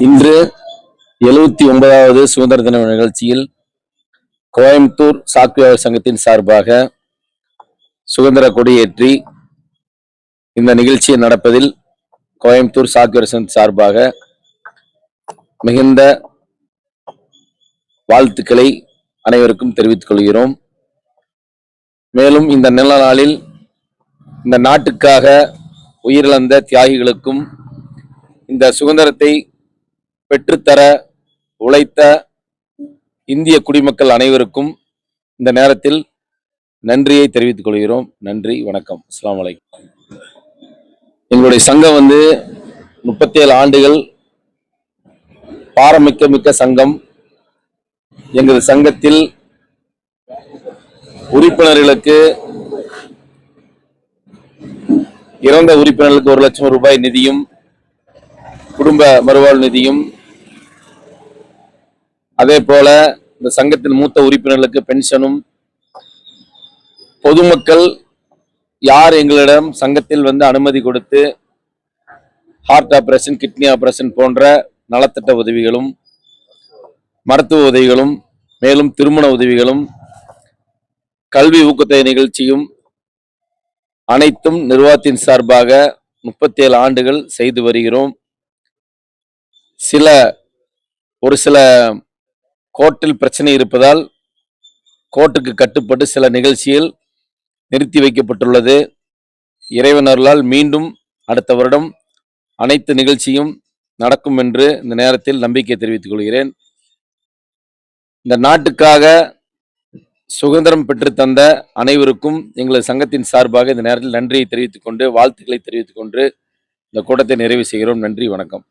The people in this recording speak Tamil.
இன்று 79வது சுதந்திர தின நிகழ்ச்சியில் கோயம்புத்தூர் சாக்குவியாளர் சங்கத்தின் சார்பாக சுதந்திர கொடியேற்றி இந்த நிகழ்ச்சியை நடப்பதில் கோயம்புத்தூர் சாக்குவியாளர் சங்கத்தின் சார்பாக மிகுந்த வாழ்த்துக்களை அனைவருக்கும் தெரிவித்துக் கொள்கிறோம். மேலும் இந்த நல்ல நாளில் இந்த நாட்டுக்காக உயிரிழந்த தியாகிகளுக்கும் இந்த சுதந்திரத்தை பெற்றுத்தர உழைத்த இந்திய குடிமக்கள் அனைவருக்கும் இந்த நேரத்தில் நன்றியை தெரிவித்துக் கொள்கிறோம். நன்றி, வணக்கம். அஸ்ஸலாமு அலைக்கும். எங்களுடைய சங்கம் 37 ஆண்டுகள் பாரமிக்க சங்கம். எங்கள் சங்கத்தில் உறுப்பினர்களுக்கு இறந்த உறுப்பினர்களுக்கு 1 லட்சம் ரூபாய் நிதியும், குடும்ப மறுவாழ்வு நிதியும், அதே போல இந்த சங்கத்தின் மூத்த உறுப்பினர்களுக்கு பென்ஷனும், பொதுமக்கள் யார் எங்களிடம் சங்கத்தில் அனுமதி கொடுத்து ஹார்ட் ஆபரேஷன், கிட்னி ஆபரேஷன் போன்ற நலத்திட்ட உதவிகளும், மருத்துவ உதவிகளும், மேலும் திருமண உதவிகளும், கல்வி ஊக்கத்தொகை நிகழ்ச்சியும் அனைத்தும் நிர்வாகத்தின் சார்பாக 37 ஆண்டுகள் செய்து வருகிறோம். ஒரு சில கோர்ட்டில் பிரச்சனை இருப்பதால் கோர்ட்டுக்கு கட்டுப்பட்டு சில நிகழ்ச்சிகள் நிறுத்தி வைக்கப்பட்டுள்ளது. இறைவனர்களால் மீண்டும் அடுத்த வருடம் அனைத்து நிகழ்ச்சியும் நடக்கும் என்று இந்த நேரத்தில் நம்பிக்கை தெரிவித்துக் கொள்கிறேன். இந்த நாட்டுக்காக சுதந்திரம் பெற்று தந்த அனைவருக்கும் எங்களது சங்கத்தின் சார்பாக இந்த நேரத்தில் நன்றியை தெரிவித்துக் கொண்டு, வாழ்த்துக்களை தெரிவித்துக் கொண்டு இந்த கூட்டத்தை நிறைவு செய்கிறோம். நன்றி, வணக்கம்.